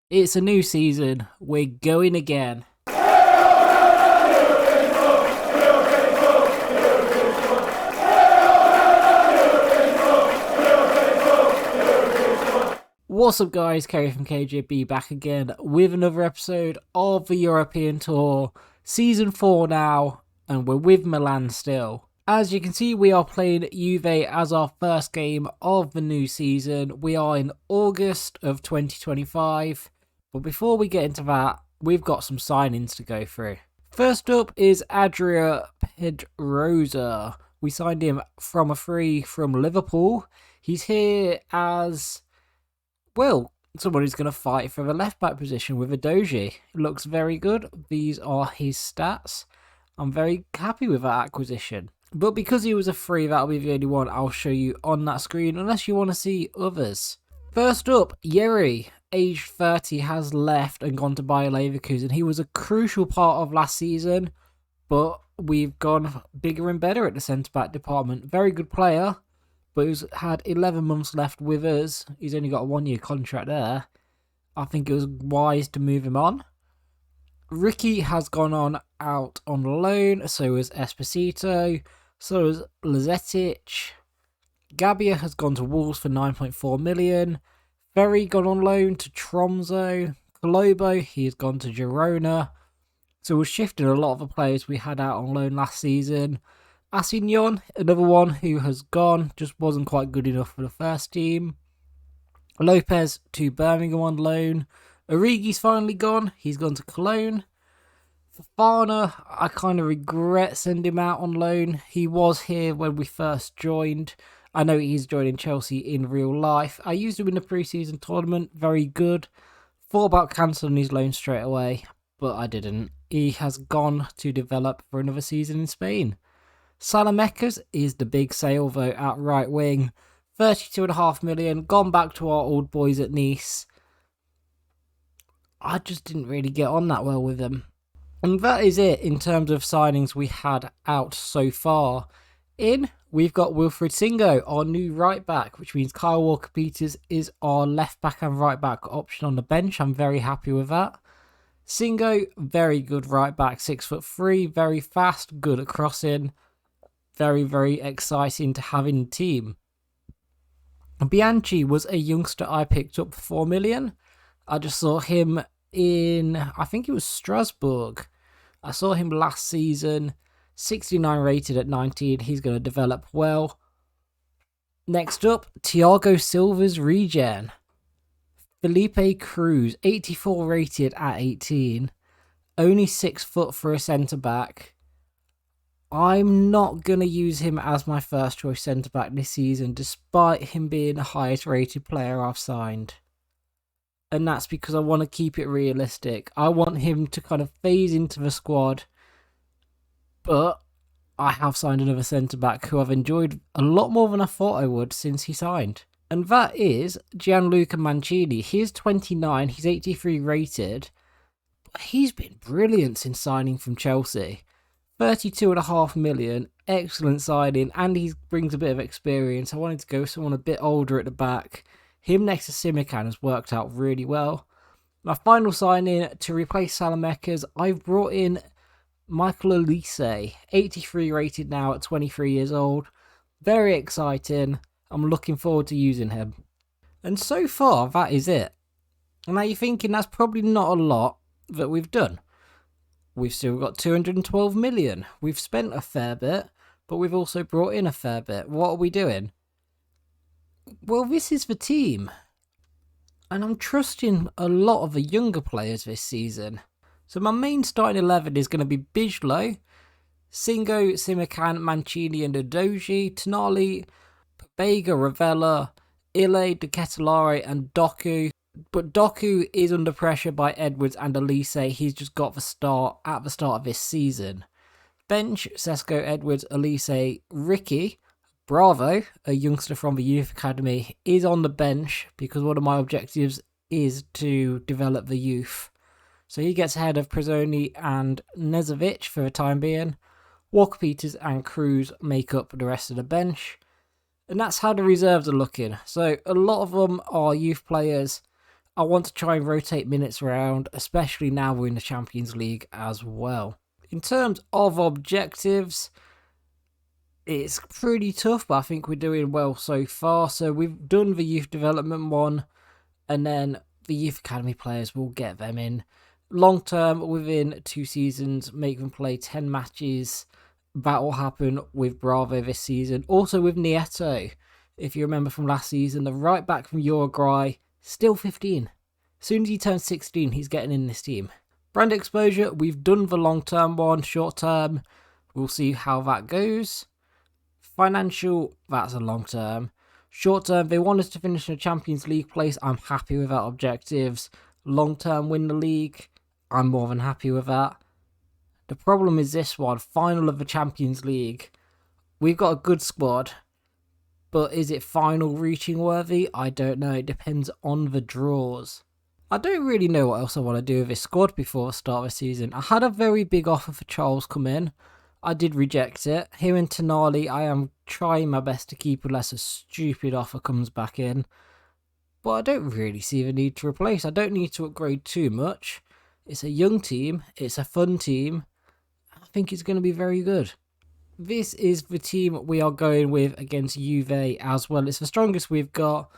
It's a new season. We're going again. What's up, guys? Kerry from KJB back again with another episode of the European Tour. Season 4 now, and we're with Milan still. As you can see, we are playing Juve as our first game of the new season. We are in August of 2025. But before we get into that, we've got some signings to go through. First up is Adria Pedrosa. We signed him from a free from Liverpool. He's here as, well, someone who's going to fight for the left back position with a Doji. Looks very good. These are his stats. I'm very happy with that acquisition. But because he was a free, that'll be the only one I'll show you on that screen, unless you want to see others. First up, Yeri, aged 30, has left and gone to Bayer Leverkusen. He was a crucial part of last season, but we've gone bigger and better at the centre-back department. Very good player, but he's had 11 months left with us. He's only got a 1-year contract there. I think it was wise to move him on. Ricky has gone on out on loan, so has Esposito, so has Lazetic. Gabia has gone to Wolves for 9.4 million. Ferry gone on loan to Tromso. Colombo, he's gone to Girona. So we're shifting a lot of the players we had out on loan last season. Assignon, another one who has gone, just wasn't quite good enough for the first team. Lopez to Birmingham on loan. Origi's finally gone. He's gone to Cologne. Fofana, I kind of regret sending him out on loan. He was here when we first joined. I know he's joining Chelsea in real life. I used him in the pre-season tournament. Very good. Thought about cancelling his loan straight away, but I didn't. He has gone to develop for another season in Spain. Salamekas is the big sale though at right wing. 32.5 million. Gone back to our old boys at Nice. I just didn't really get on that well with him. And that is it in terms of signings we had out so far. We've got Wilfried Singo, our new right back, which means Kyle Walker-Peters is our left back and right back option on the bench. I'm very happy with that. Singo, very good right back, 6'3", very fast, good at crossing. Very, very exciting to have in the team. Bianchi was a youngster I picked up for 4 million. I just saw him in, I think it was Strasbourg. I saw him last season, 69 rated at 19. He's going to develop well. Next up, Thiago Silva'S Regen. Felipe Cruz, 84 rated at 18. Only 6 foot for a centre-back. I'm not going to use him as my first choice centre-back this season, despite him being the highest rated player I've signed. And that's because I want to keep it realistic. I want him to kind of phase into the squad. But I have signed another centre-back who I've enjoyed a lot more than I thought I would since he signed. And that is Gianluca Mancini. He's 29, he's 83 rated. But he's been brilliant since signing from Chelsea. 32.5 million, excellent signing, and he brings a bit of experience. I wanted to go with someone a bit older at the back. Him next to Simican has worked out really well. My final signing to replace Salamekas, I've brought in Michael Elise, 83 rated now at 23 years old. Very exciting. I'm looking forward to using him. And so far, that is it. Now you're thinking that's probably not a lot that we've done. We've still got 212 million. We've spent a fair bit, but we've also brought in a fair bit. What are we doing? Well, this is the team. And I'm trusting a lot of the younger players this season. So my main starting 11 is going to be Bijlow, Singo, Simican, Mancini and Udogie, Tonali, Babega, Ravella, Ile, De Ketelaere and Doku. But Doku is under pressure by Edwards and Elise. He's just got the start at the start of this season. Bench, Sesko, Edwards, Elise, Ricky. Bravo, a youngster from the youth academy, is on the bench because one of my objectives is to develop the youth. So he gets ahead of Prezoni and Nezovic for the time being. Walker-Peters and Cruz make up the rest of the bench. And that's how the reserves are looking. So a lot of them are youth players. I want to try and rotate minutes around, especially now we're in the Champions League as well. In terms of objectives, it's pretty tough, but I think we're doing well so far. So we've done the youth development one, and then the youth academy players, we'll get them in. Long term, within 2 seasons, make them play 10 matches. That will happen with Bravo this season. Also with Nieto, if you remember from last season, the right back from Uruguay, still 15. As soon as he turns 16, he's getting in this team. Brand exposure, we've done the long term one. Short term, we'll see how that goes. Financial, that's a long term. Short term, they want us to finish in a Champions League place. I'm happy with our objectives. Long term, win the league. I'm more than happy with that. The problem is this one, final of the Champions League. We've got a good squad, but is it final reaching worthy? I don't know. It depends on the draws. I don't really know what else I want to do with this squad before the start of the season. I had a very big offer for Charles come in. I did reject it. Here in Tonali, I am trying my best to keep unless a stupid offer comes back in. But I don't really see the need to replace. I don't need to upgrade too much. It's a young team. It's a fun team. I think it's going to be very good. This is the team we are going with against Juve as well. It's the strongest we've got.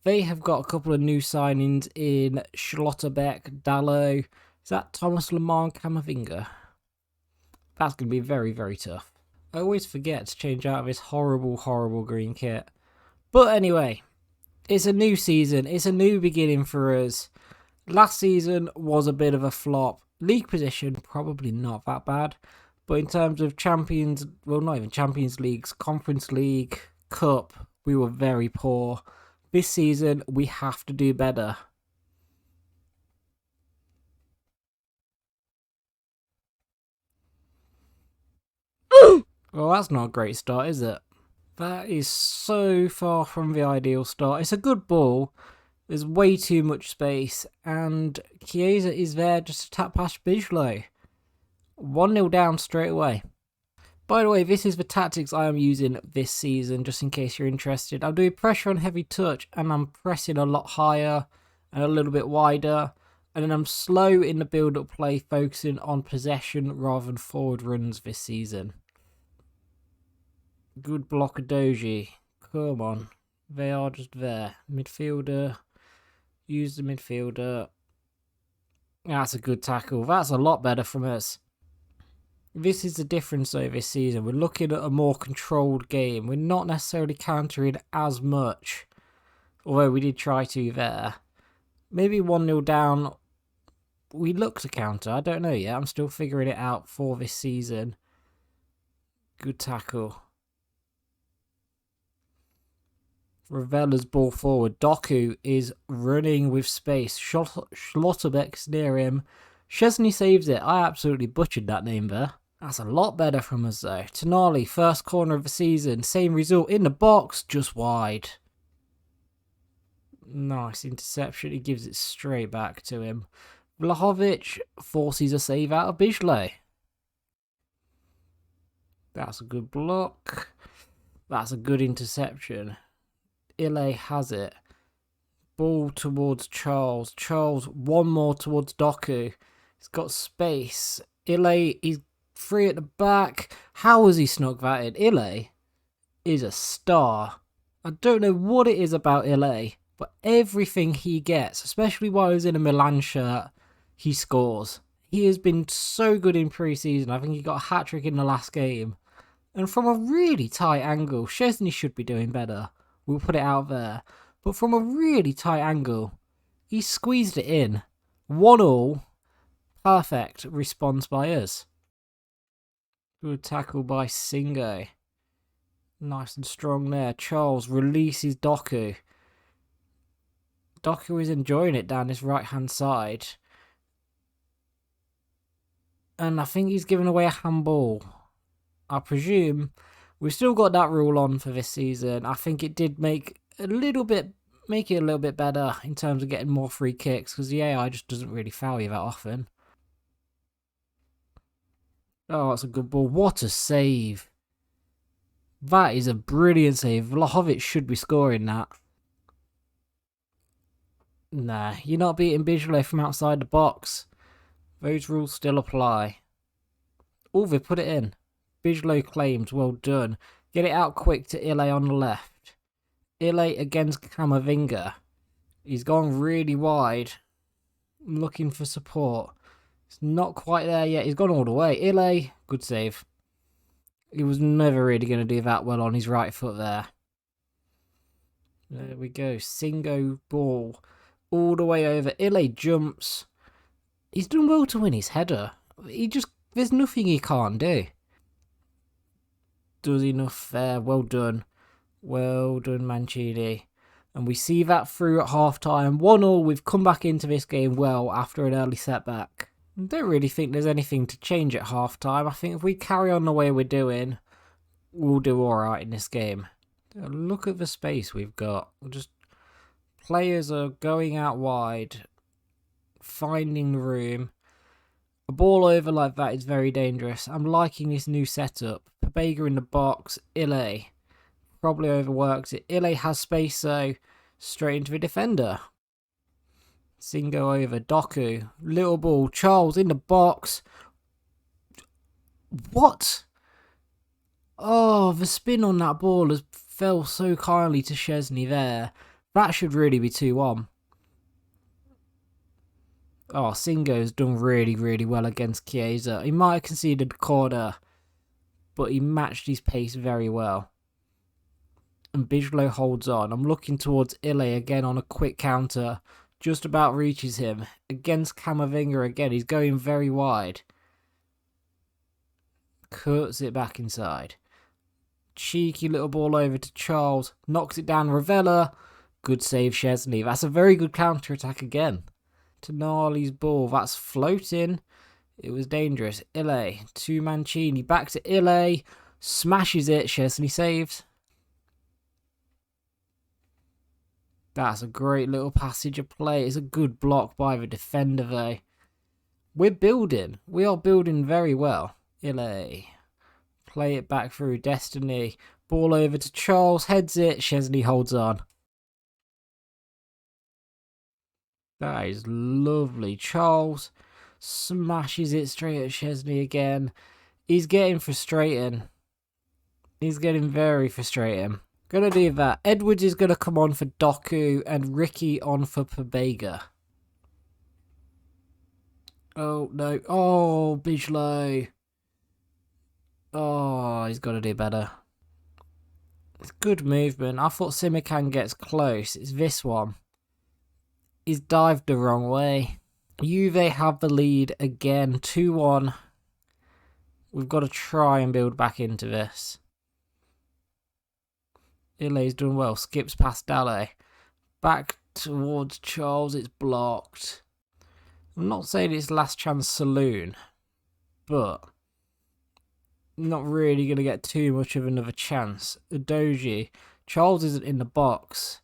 They have got a couple of new signings in Schlotterbeck, Dallo. Is that Thomas Lemar and Camavinga? That's going to be very, very tough. I always forget to change out of this horrible, horrible green kit. But anyway, it's a new season. It's a new beginning for us. Last season was a bit of a flop. League position, probably not that bad. But in terms of Champions, well, not even Champions Leagues, Conference League, Cup, we were very poor. This season, we have to do better. Well, that's not a great start, is it? That is so far from the ideal start. It's a good ball. There's way too much space. And Chiesa is there just to tap past Bijlow. 1-0 down straight away. By the way, this is the tactics I am using this season, just in case you're interested. I'm doing pressure on heavy touch, and I'm pressing a lot higher and a little bit wider. And then I'm slow in the build-up play, focusing on possession rather than forward runs this season. Good block of Doji. Come on. They are just there. Midfielder. Use the midfielder. That's a good tackle. That's a lot better from us. This is the difference though this season. We're looking at a more controlled game. We're not necessarily countering as much. Although we did try to there. Maybe 1-0 down. We look to counter. I don't know yet. I'm still figuring it out for this season. Good tackle. Ravella's ball forward. Doku is running with space. Schlotterbeck's near him. Szczesny saves it. I absolutely butchered that name there. That's a lot better from us though. Tonali, first corner of the season. Same result in the box, just wide. Nice interception. He gives it straight back to him. Vlahovic forces a save out of Bijlow. That's a good block. That's a good interception. Ile has it. Ball towards Charles. Charles, one more towards Doku. He's got space. Ile, he's free at the back. How has he snuck that in? Ile is a star. I don't know what it is about Ile, but everything he gets, especially while he's in a Milan shirt, he scores. He has been so good in pre-season. I think he got a hat-trick in the last game. And from a really tight angle, Szczesny should be doing better. We'll put it out there. But from a really tight angle, he squeezed it in. 1-1. Perfect response by us. Good tackle by Singo. Nice and strong there. Charles releases Doku. Doku is enjoying it down his right-hand side. And I think he's giving away a handball. I presume we've still got that rule on for this season. I think it did make it a little bit better in terms of getting more free kicks because the AI just doesn't really foul you that often. Oh, that's a good ball. What a save. That is a brilliant save. Vlahovic should be scoring that. Nah, you're not beating Bijolo from outside the box. Those rules still apply. Oh, they put it in. Bijolo claims, well done. Get it out quick to Ile on the left. Ile against Camavinga. He's gone really wide. Looking for support. It's not quite there yet. He's gone all the way. Ile, good save. He was never really going to do that well on his right foot there. There we go. Singo ball. All the way over. Ile jumps. He's done well to win his header. There's nothing he can't do. Does enough there. Well done. Well done, Mancini. And we see that through at half-time. 1-1, we've come back into this game well after an early setback. I don't really think there's anything to change at half-time. I think if we carry on the way we're doing, we'll do alright in this game. Look at the space we've got. Players are going out wide, finding room. A ball over like that is very dangerous. I'm liking this new setup. Pabega in the box. Ile probably overworks it. Ile has space, so straight into the defender. Singo over. Doku. Little ball. Charles in the box. What? Oh, the spin on that ball has fell so kindly to Szczesny there. That should really be 2-1. Oh, Singo's done really, really well against Chiesa. He might have conceded the corner, but he matched his pace very well. And Bijolo holds on. I'm looking towards Ile again on a quick counter. Just about reaches him. Against Camavinga again. He's going very wide. Cuts it back inside. Cheeky little ball over to Charles. Knocks it down. Ravella. Good save, Szczesny. That's a very good counter-attack again. Tonali's ball. That's floating. It was dangerous. Ile to Mancini. Back to Ile. Smashes it. Szczesny saves. That's a great little passage of play. It's a good block by the defender though. We're building. We are building very well. Ile. Play it back through. Destiny. Ball over to Charles. Heads it. Szczesny holds on. That is lovely. Charles smashes it straight at Szczesny again. He's getting frustrating. He's getting very frustrating. Gonna do that. Edwards is gonna come on for Doku and Ricky on for Pabega. Oh no. Oh, Bijolo. Oh, he's gotta do better. It's good movement. I thought Simikan gets close. It's this one. He's dived the wrong way. Juve have the lead again. 2-1. We've got to try and build back into this. Ile's done well. Skips past Dale. Back towards Charles. It's blocked. I'm not saying it's last chance saloon, but not really going to get too much of another chance. Udoji. Charles isn't in the box.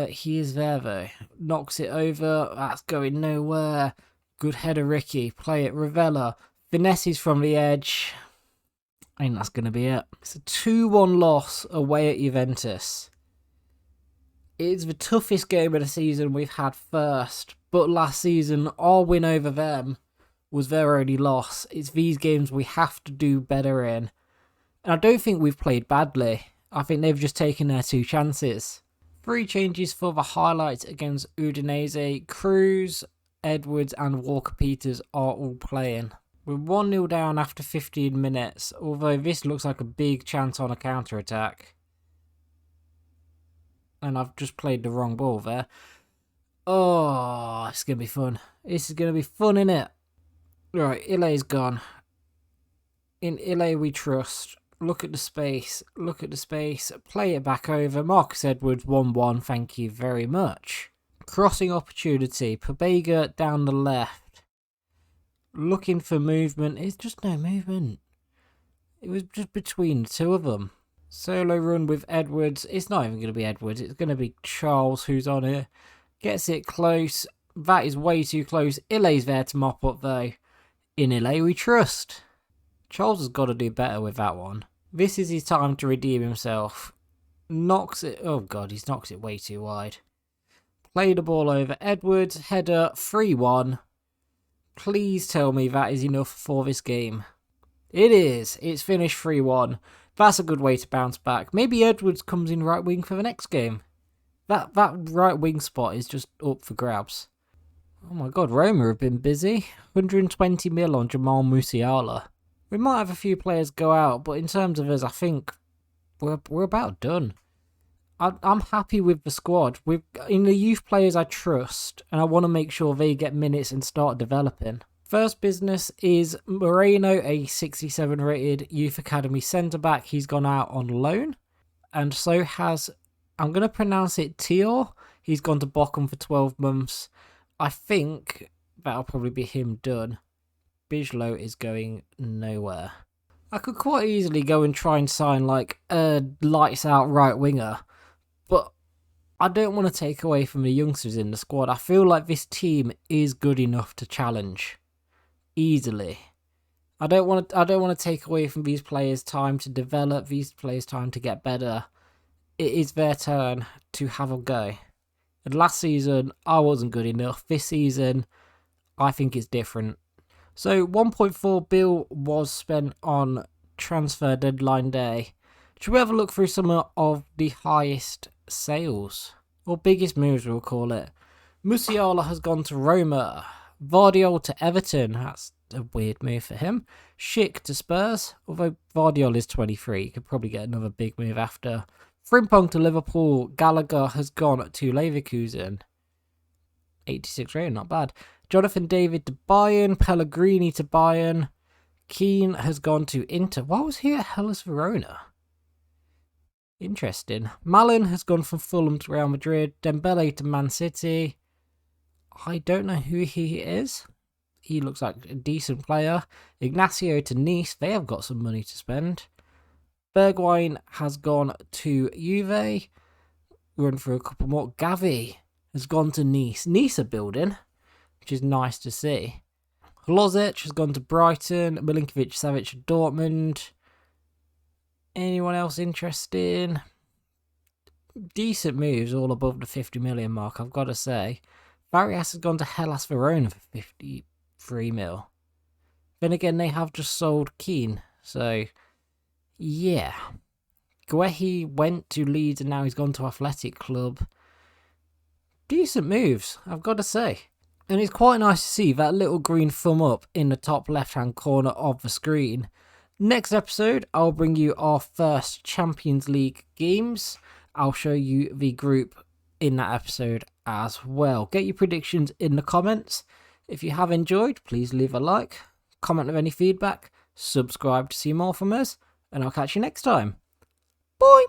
He is there though. Knocks it over. That's going nowhere. Good header, Ricky. Play it. Ravella. Finesses from the edge. I think that's going to be it. It's a 2-1 loss away at Juventus. It's the toughest game of the season we've had first. But last season, our win over them was their only loss. It's these games we have to do better in. And I don't think we've played badly. I think they've just taken their 2 chances. 3 changes for the highlights against Udinese. Cruz, Edwards and Walker-Peters are all playing. We're 1-0 down after 15 minutes, although this looks like a big chance on a counter-attack. And I've just played the wrong ball there. Oh, it's going to be fun. This is going to be fun, innit? Right, Ile's gone. In Ile we trust. Look at the space. Look at the space. Play it back over. Marcus Edwards, 1-1. Thank you very much. Crossing opportunity. Pabega down the left. Looking for movement. It's just no movement. It was just between the 2 of them. Solo run with Edwards. It's not even going to be Edwards. It's going to be Charles who's on here. Gets it close. That is way too close. Ile's there to mop up though. In Ile we trust. Charles has got to do better with that one. This is his time to redeem himself. Knocks it. Oh god, he's knocked it way too wide. Play the ball over Edwards. Header 3-1. Please tell me that is enough for this game. It is. It's finished 3-1. That's a good way to bounce back. Maybe Edwards comes in right wing for the next game. That right wing spot is just up for grabs. Oh my god, Roma have been busy. 120 mil on Jamal Musiala. We might have a few players go out, but in terms of us, I think we're about done. I'm happy with the squad. In the youth players I trust, and I want to make sure they get minutes and start developing. First business is Moreno, a 67 rated youth academy centre-back. He's gone out on loan. And so has, I'm going to pronounce it Tior. He's gone to Bochum for 12 months. I think that'll probably be him done. Bijlow is going nowhere. I could quite easily go and try and sign like a lights out right winger. But I don't want to take away from the youngsters in the squad. I feel like this team is good enough to challenge easily. I don't want to take away from these players' time to develop, these players' time to get better. It is their turn to have a go. And last season, I wasn't good enough. This season, I think it's different. So 1.4 bill was spent on transfer deadline day. Should we have a look through some of the highest sales? Or biggest moves, we'll call it. Musiala has gone to Roma. Vardiol to Everton. That's a weird move for him. Schick to Spurs. Although Vardiol is 23. You could probably get another big move after. Frimpong to Liverpool. Gallagher has gone to Leverkusen. 86 rating, not bad. Jonathan David to Bayern. Pellegrini to Bayern. Keane has gone to Inter. Why was he at Hellas Verona? Interesting. Milan has gone from Fulham to Real Madrid. Dembele to Man City. I don't know who he is. He looks like a decent player. Ignacio to Nice. They have got some money to spend. Bergwijn has gone to Juve. Run through a couple more. Gavi has gone to Nice. Nice are building, which is nice to see. Hlozic has gone to Brighton. Milinkovic-Savic to Dortmund. Anyone else interesting? Decent moves, all above the 50 million mark, I've got to say. Farias has gone to Hellas Verona for 53 mil. Then again, they have just sold Keane. So, yeah. Guehi went to Leeds and now he's gone to Athletic Club. Decent moves, I've got to say. And it's quite nice to see that little green thumb up in the top left-hand corner of the screen. Next episode, I'll bring you our first Champions League games. I'll show you the group in that episode as well. Get your predictions in the comments. If you have enjoyed, please leave a like, comment with any feedback, subscribe to see more from us, and I'll catch you next time. Bye!